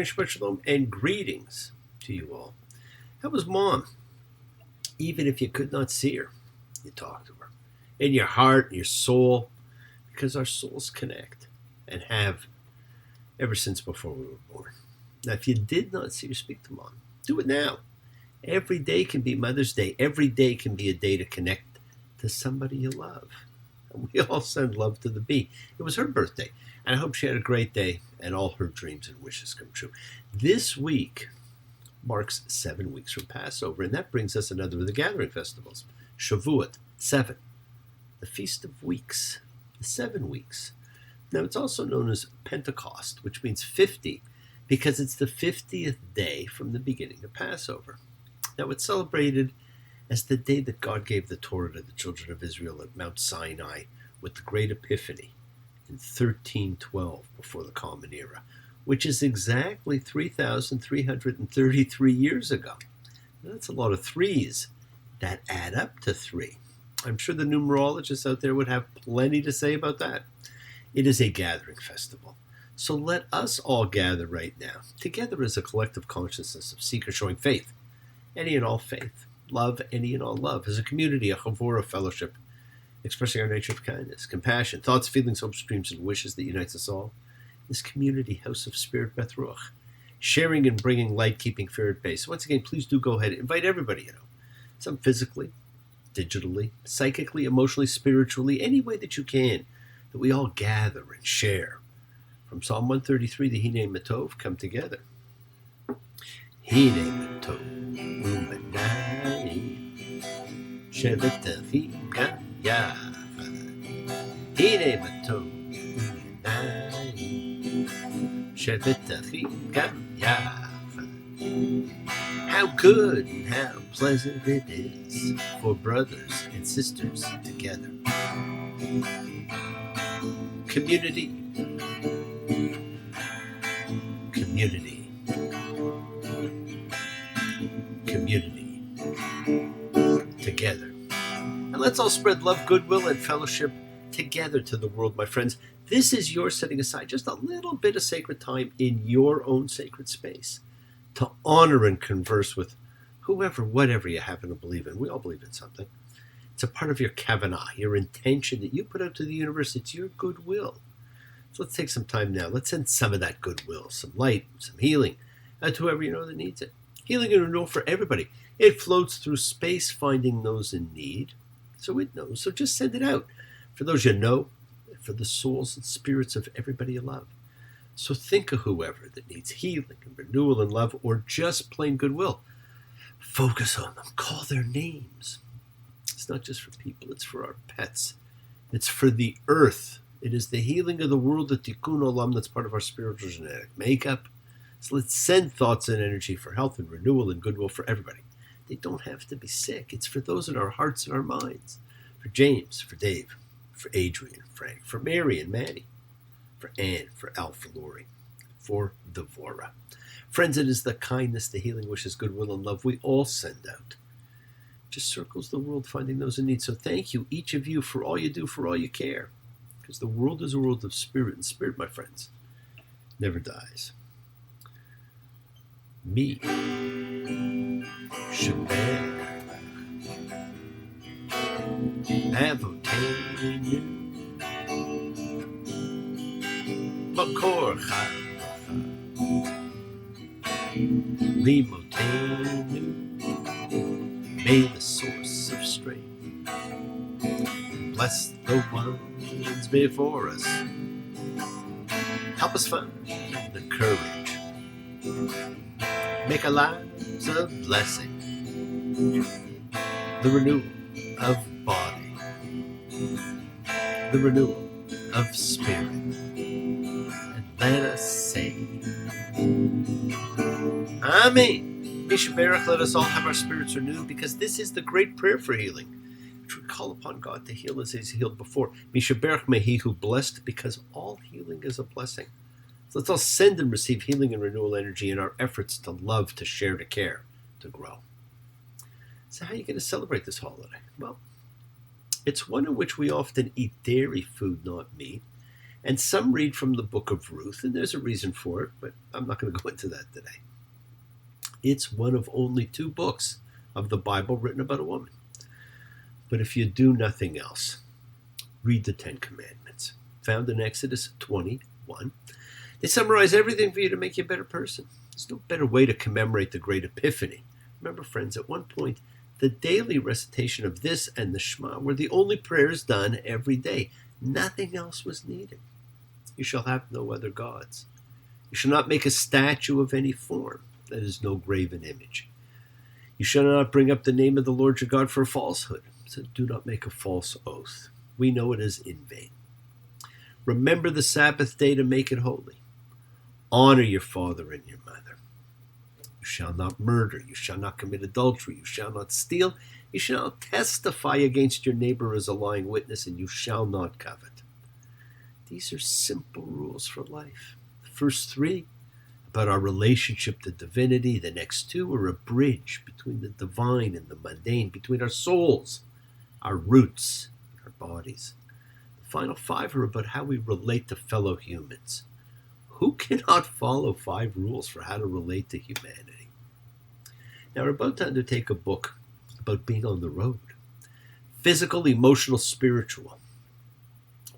Shabbat Shalom, and greetings to you all. How was Mom? Even if you could not see her, you talked to her. In your heart, in your soul, because our souls connect and have ever since before we were born. Now, if you did not see or speak to Mom, do it now. Every day can be Mother's Day. Every day can be a day to connect to somebody you love. And we all send love to the bee. It was her birthday, and I hope she had a great day and all her dreams and wishes come true. This week marks 7 weeks from Passover, and that brings us another of the gathering festivals, Shavuot, 7, the Feast of Weeks, the 7 weeks. Now, it's also known as Pentecost, which means 50, because it's the 50th day from the beginning of Passover. Now, it's celebrated as the day that God gave the Torah to the children of Israel at Mount Sinai with the Great Epiphany in 1312 before the Common Era, which is exactly 3,333 years ago. Now, that's a lot of threes that add up to 3. I'm sure the numerologists out there would have plenty to say about that. It is a gathering festival. So let us all gather right now, together as a collective consciousness of seekers showing faith, any and all faith, love, any and all love, as a community, a chavura fellowship, expressing our nature of kindness, compassion, thoughts, feelings, hopes, dreams, and wishes that unites us all. This community, House of Spirit, Beth Ruach, sharing and bringing light, keeping fear at bay. So once again, please do go ahead and invite everybody, some physically, digitally, psychically, emotionally, spiritually, any way that you can, that we all gather and share. From Psalm 133, the Hine Matov, come together. Hine Matov, Umanai, Shevetachim Gam Yachad. Hine Matov, Umanai, Shevetachim Gam Yachad. How good and how pleasant it is for brothers and sisters together. Community, community, community, together. And let's all spread love, goodwill, and fellowship together to the world, my friends. This is your setting aside just a little bit of sacred time in your own sacred space to honor and converse with whoever, whatever you happen to believe in. We all believe in something. It's a part of your kavanah, your intention that you put out to the universe. It's your goodwill. So let's take some time now. Let's send some of that goodwill, some light, some healing, out to whoever you know that needs it. Healing and renewal for everybody. It floats through space, finding those in need. So it knows. So just send it out for those you know, for the souls and spirits of everybody you love. So think of whoever that needs healing and renewal and love, or just plain goodwill. Focus on them. Call their names. It's not just for people. It's for our pets. It's for the earth. It is the healing of the world, the tikkun olam, that's part of our spiritual genetic makeup. So let's send thoughts and energy for health and renewal and goodwill for everybody. They don't have to be sick. It's for those in our hearts and our minds. For James, for Dave, for Adrian, Frank, for Mary and Maddie, for Anne, for Al, for Lori, for Devora. Friends, it is the kindness, the healing wishes, goodwill, and love we all send out. Just circles the world, finding those in need. So thank you, each of you, for all you do, for all you care. Because the world is a world of spirit, and spirit, my friends, never dies. Me, Shabbat, Avotenu, Makor Chalacha, Limotenu, may the source of strength bless the ones before us. Help us find the courage. Make our lives a blessing. The renewal of body. The renewal of spirit. And let us say, Amen. Mishaberach, let us all have our spirits renewed, because this is the great prayer for healing, which we call upon God to heal as He's healed before. Mishaberach, may He who blessed, because all healing is a blessing. So let's all send and receive healing and renewal energy in our efforts to love, to share, to care, to grow. So how are you going to celebrate this holiday? Well, it's one in which we often eat dairy food, not meat, And some read from the book of Ruth, and there's a reason for it, but I'm not going to go into that today. It's one of only 2 books of the Bible written about a woman. But if you do nothing else, read the 10 Commandments, found in Exodus 21. They summarize everything for you to make you a better person. There's no better way to commemorate the Great Epiphany. Remember, friends, at one point, the daily recitation of this and the Shema were the only prayers done every day. Nothing else was needed. You shall have no other gods. You shall not make a statue of any form, that is, no graven image. You shall not bring up the name of the Lord your God for a falsehood. So do not make a false oath. We know it is in vain. Remember the Sabbath day to make it holy. Honor your father and your mother. You shall not murder. You shall not commit adultery. You shall not steal. You shall not testify against your neighbor as a lying witness, and you shall not covet. These are simple rules for life. The first 3 about our relationship to divinity. The next 2 are a bridge between the divine and the mundane, between our souls, our roots, and our bodies. The final 5 are about how we relate to fellow humans. Who cannot follow 5 rules for how to relate to humanity? Now, we're about to undertake a book about being on the road. Physical, emotional, spiritual.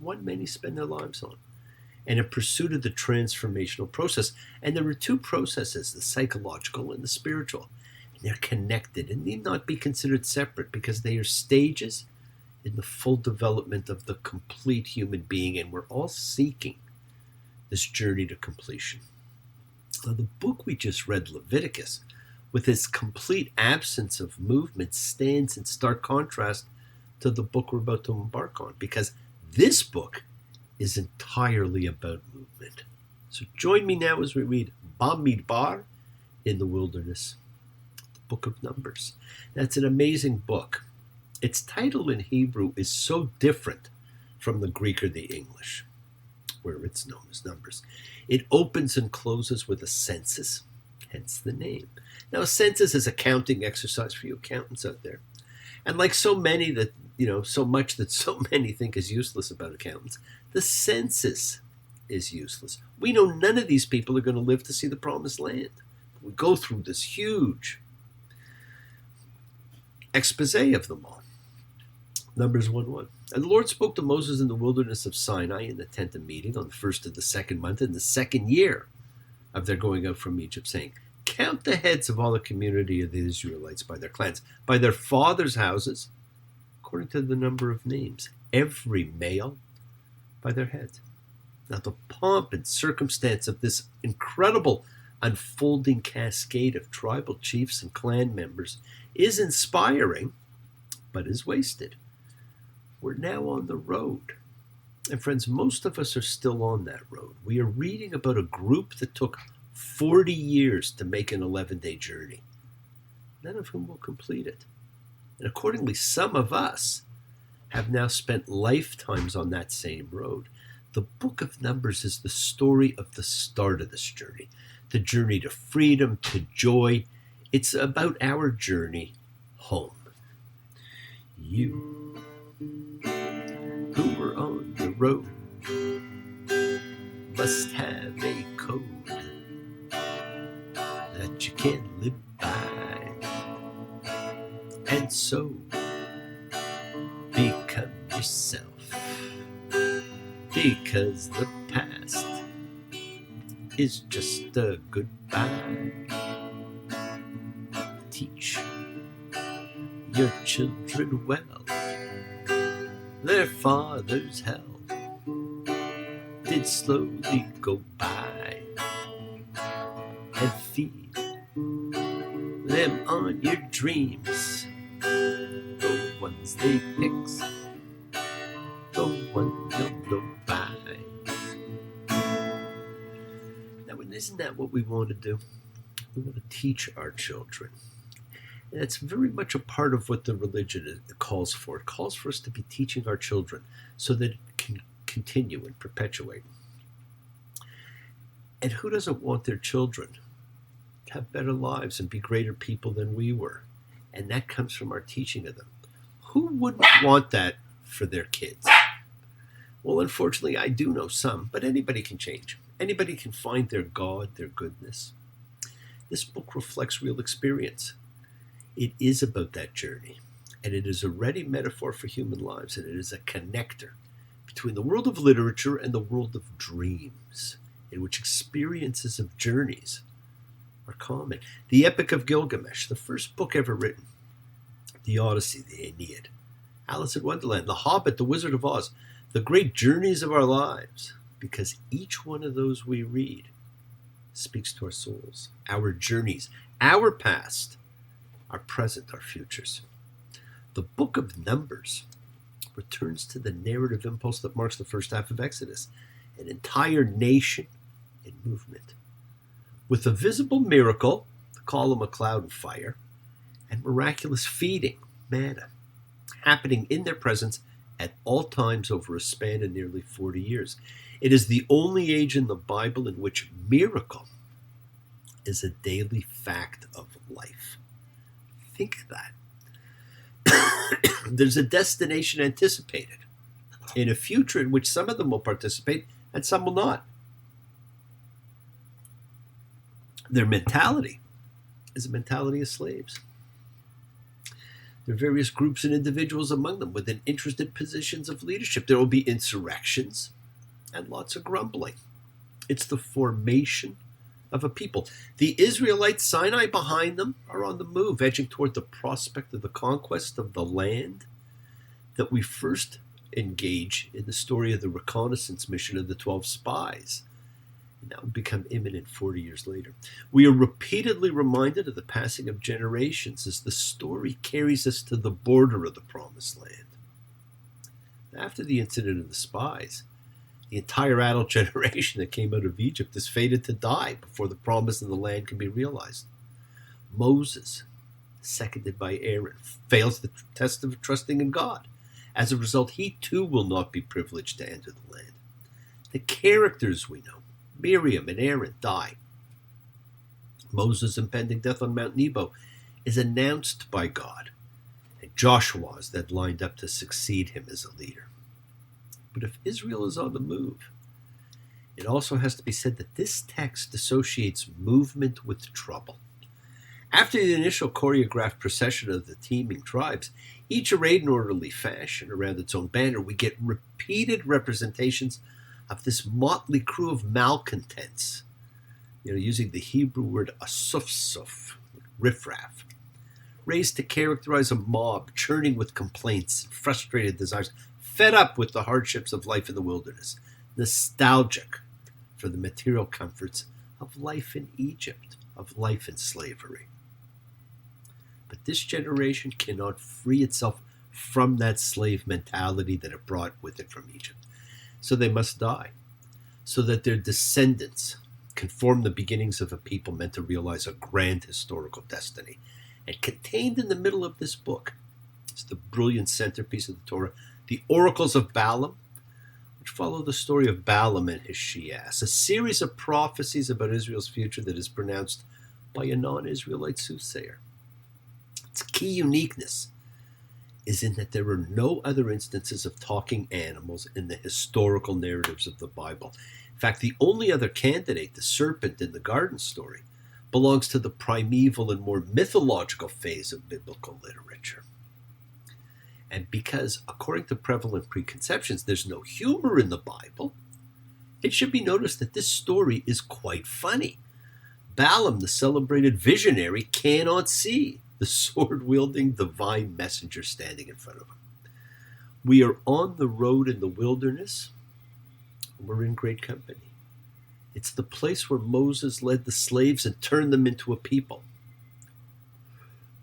One many spend their lives on. And in pursuit of the transformational process. And there are 2 processes, the psychological and the spiritual. And they're connected and need not be considered separate because they are stages in the full development of the complete human being. And we're all seeking this journey to completion. Now, the book we just read, Leviticus, with its complete absence of movement, stands in stark contrast to the book we're about to embark on, because this book is entirely about movement. So join me now as we read Bamidbar in the Wilderness, the book of Numbers. That's an amazing book. Its title in Hebrew is so different from the Greek or the English, where it's known as Numbers. It opens and closes with a census, hence the name. Now, a census is a counting exercise for you accountants out there. And like so many that, so much that so many think is useless about accountants, the census is useless. We know none of these people are going to live to see the promised land. We go through this huge expose of them all. Numbers 1:1. And the Lord spoke to Moses in the wilderness of Sinai in the tent of meeting on the 1st of the 2nd month in the 2nd year of their going out from Egypt, saying, count the heads of all the community of the Israelites by their clans, by their fathers' houses, according to the number of names, every male by their heads. Now, the pomp and circumstance of this incredible unfolding cascade of tribal chiefs and clan members is inspiring, but is wasted. We're now on the road. And friends, most of us are still on that road. We are reading about a group that took 40 years to make an 11-day journey, none of whom will complete it. And accordingly, some of us have now spent lifetimes on that same road. The book of Numbers is the story of the start of this journey, the journey to freedom, to joy. It's about our journey home. You who were on the road must have a code that you can't live by, and so become yourself, because the past is just a goodbye. Teach your children well their father's hell did slowly go by, and feed them on your dreams, the ones they fix, the ones you'll go by. Now, isn't that what we want to do? We want to teach our children. And it's very much a part of what the religion calls for. It calls for us to be teaching our children so that it can continue and perpetuate. And who doesn't want their children to have better lives and be greater people than we were? And that comes from our teaching of them. Who wouldn't want that for their kids? Well, unfortunately, I do know some, but anybody can change. Anybody can find their God, their goodness. This book reflects real experience. It is about that journey, and it is a ready metaphor for human lives, and it is a connector between the world of literature and the world of dreams, in which experiences of journeys are common. The Epic of Gilgamesh, the first book ever written, the Odyssey, the Aeneid, Alice in Wonderland, The Hobbit, The Wizard of Oz, the great journeys of our lives, because each one of those we read speaks to our souls, our journeys, our past, our present, our futures. The book of Numbers returns to the narrative impulse that marks the first half of Exodus, an entire nation in movement. With a visible miracle, the column of cloud and fire, and miraculous feeding, manna, happening in their presence at all times over a span of nearly 40 years. It is the only age in the Bible in which miracle is a daily fact of life. Think of that. There's a destination anticipated in a future in which some of them will participate and some will not. Their mentality is a mentality of slaves. There are various groups and individuals among them within interested positions of leadership. There will be insurrections and lots of grumbling. It's the formation of a people. The Israelites, Sinai behind them, are on the move, edging toward the prospect of the conquest of the land that we first engage in the story of the reconnaissance mission of the 12 spies. And that would become imminent 40 years later. We are repeatedly reminded of the passing of generations as the story carries us to the border of the promised land. After the incident of the spies, the entire adult generation that came out of Egypt is fated to die before the promise of the land can be realized. Moses, seconded by Aaron, fails the test of trusting in God. As a result, he too will not be privileged to enter the land. The characters we know, Miriam and Aaron, die. Moses' impending death on Mount Nebo is announced by God, and Joshua is then lined up to succeed him as a leader. But if Israel is on the move, it also has to be said that this text associates movement with trouble. After the initial choreographed procession of the teeming tribes, each arrayed in orderly fashion around its own banner, we get repeated representations of this motley crew of malcontents, using the Hebrew word asufsuf, riffraff, raised to characterize a mob churning with complaints, frustrated desires, fed up with the hardships of life in the wilderness, nostalgic for the material comforts of life in Egypt, of life in slavery. But this generation cannot free itself from that slave mentality that it brought with it from Egypt. So they must die, so that their descendants can form the beginnings of a people meant to realize a grand historical destiny. And contained in the middle of this book is the brilliant centerpiece of the Torah, the Oracles of Balaam, which follow the story of Balaam and his she-ass, a series of prophecies about Israel's future that is pronounced by a non-Israelite soothsayer. Its key uniqueness is in that there are no other instances of talking animals in the historical narratives of the Bible. In fact, the only other candidate, the serpent in the garden story, belongs to the primeval and more mythological phase of biblical literature. And because, according to prevalent preconceptions, there's no humor in the Bible, it should be noticed that this story is quite funny. Balaam, the celebrated visionary, cannot see the sword-wielding divine messenger standing in front of him. We are on the road in the wilderness. We're in great company. It's the place where Moses led the slaves and turned them into a people.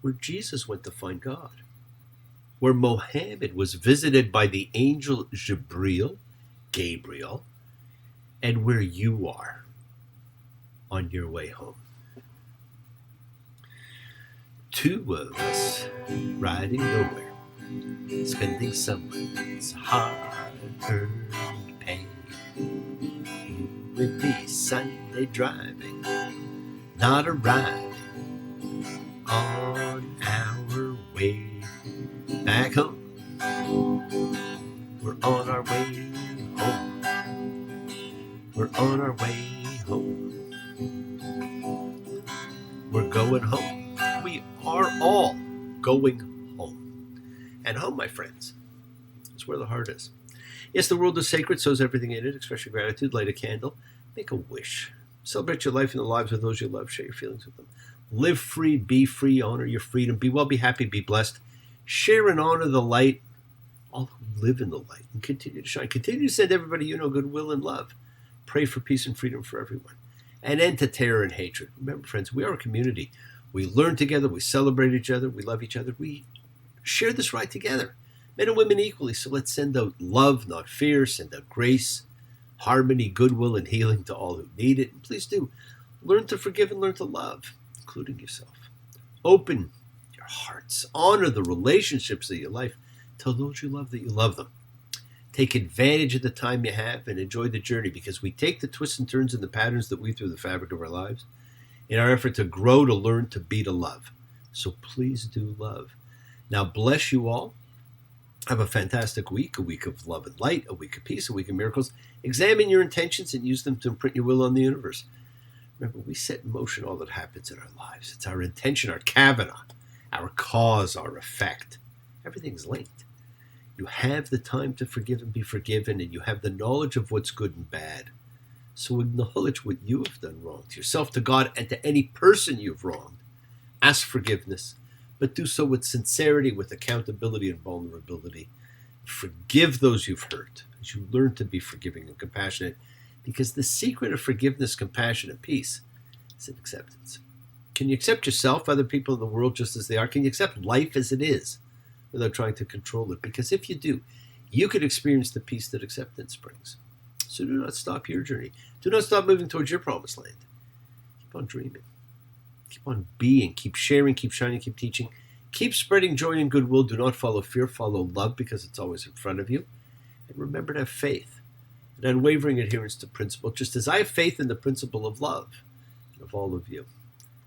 Where Jesus went to find God. Where Mohammed was visited by the angel Gabriel, and where you are on your way home. Two of us riding nowhere, spending someone's hard-earned pay. You and me Sunday driving, not arriving on our way back home. We're on our way home. on our way home. We're going home. We are all going home. And home, my friends, is where the heart is. Yes, the world is sacred, so is everything in it. Express your gratitude, light a candle, make a wish. Celebrate your life and the lives of those you love. Share your feelings with them. Live free, be free, honor your freedom. Be well, be happy, be blessed. Share and honor the light, all who live in the light, and continue to shine. Continue to send everybody you know goodwill and love. Pray for peace and freedom for everyone. And end to terror and hatred. Remember, friends, we are a community. We learn together, we celebrate each other, we love each other, we share this ride together. Men and women equally, so let's send out love, not fear, send out grace, harmony, goodwill, and healing to all who need it. And please do, learn to forgive and learn to love, including yourself. Open your hearts, honor the relationships of your life, tell those you love that you love them. Take advantage of the time you have and enjoy the journey, because we take the twists and turns and the patterns that weave through the fabric of our lives in our effort to grow, to learn, to be, to love. So please do love. Now bless you all. Have a fantastic week, a week of love and light, a week of peace, a week of miracles. Examine your intentions and use them to imprint your will on the universe. Remember, we set in motion all that happens in our lives. It's our intention, our kavana, our cause, our effect. Everything's linked. You have the time to forgive and be forgiven, and you have the knowledge of what's good and bad. So acknowledge what you have done wrong to yourself, to God, and to any person you've wronged. Ask forgiveness, but do so with sincerity, with accountability and vulnerability. Forgive those you've hurt as you learn to be forgiving and compassionate, because the secret of forgiveness, compassion, and peace is in acceptance. Can you accept yourself, other people in the world just as they are? Can you accept life as it is without trying to control it? Because if you do, you could experience the peace that acceptance brings. So do not stop your journey. Do not stop moving towards your promised land. Keep on dreaming. Keep on being. Keep sharing. Keep shining. Keep teaching. Keep spreading joy and goodwill. Do not follow fear. Follow love, because it's always in front of you. And remember to have faith, an unwavering adherence to principle, just as I have faith in the principle of love and of all of you.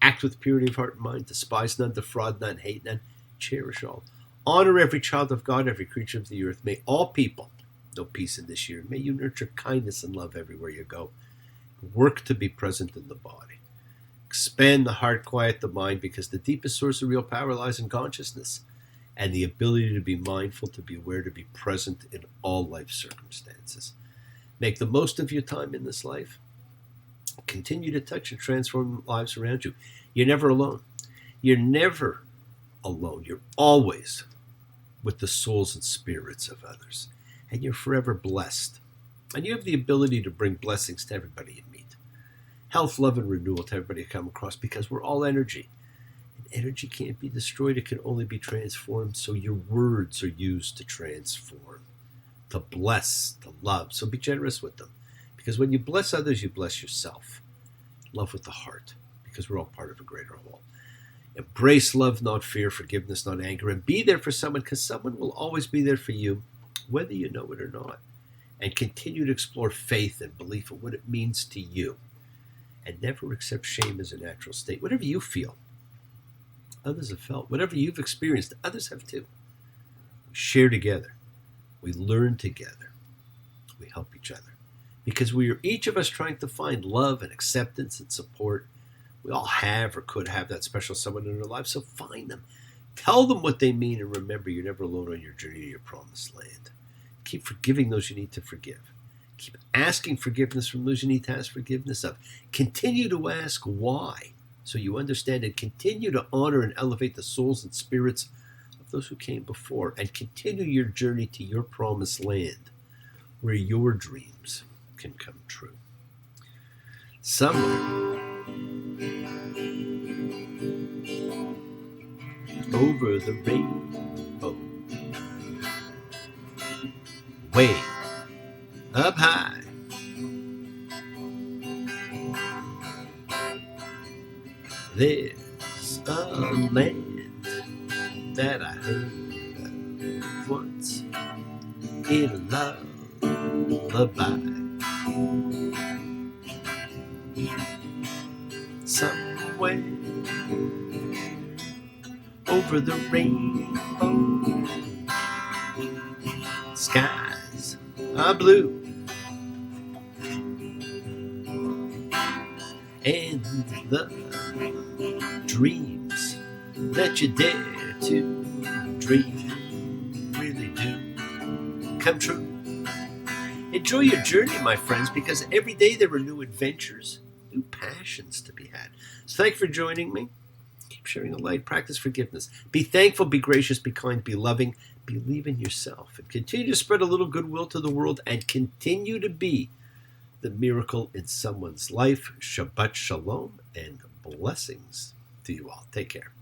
Act with purity of heart and mind. Despise none, defraud none, hate none. Cherish all. Honor every child of God, every creature of the earth. May all people know peace in this year. May you nurture kindness and love everywhere you go. Work to be present in the body. Expand the heart, quiet the mind, because the deepest source of real power lies in consciousness and the ability to be mindful, to be aware, to be present in all life circumstances. Make the most of your time in this life. Continue to touch and transform lives around you. You're never alone. You're never alone. You're always with the souls and spirits of others. And you're forever blessed. And you have the ability to bring blessings to everybody you meet. Health, love, and renewal to everybody you come across, because we're all energy. And energy can't be destroyed. It can only be transformed. So your words are used to transform, to bless, to love. So be generous with them. Because when you bless others, you bless yourself. Love with the heart, because we're all part of a greater whole. Embrace love, not fear, forgiveness, not anger, and be there for someone, because someone will always be there for you, whether you know it or not. And continue to explore faith and belief in what it means to you. And never accept shame as a natural state. Whatever you feel, others have felt. Whatever you've experienced, others have too. We share together. We learn together. We help each other. Because we are each of us trying to find love and acceptance and support. We all have or could have that special someone in our lives, so find them. Tell them what they mean, and remember, you're never alone on your journey to your promised land. Keep forgiving those you need to forgive. Keep asking forgiveness from those you need to ask forgiveness of. Continue to ask why, so you understand, and continue to honor and elevate the souls and spirits of those who came before, and continue your journey to your promised land, where your dreams can come true. Somewhere over the rainbow, way up high, there's a land that I heard of once in a lullaby. Somewhere over the rainbow, skies are blue, the dreams that you dare to dream really do come true. Enjoy your journey, my friends, because every day there are new adventures, new passions to be had. So thank you for joining me. Keep sharing the light. Practice forgiveness. Be thankful, be gracious, be kind, be loving. Believe in yourself. And continue to spread a little goodwill to the world and continue to be the miracle in someone's life. Shabbat shalom and blessings to you all. Take care.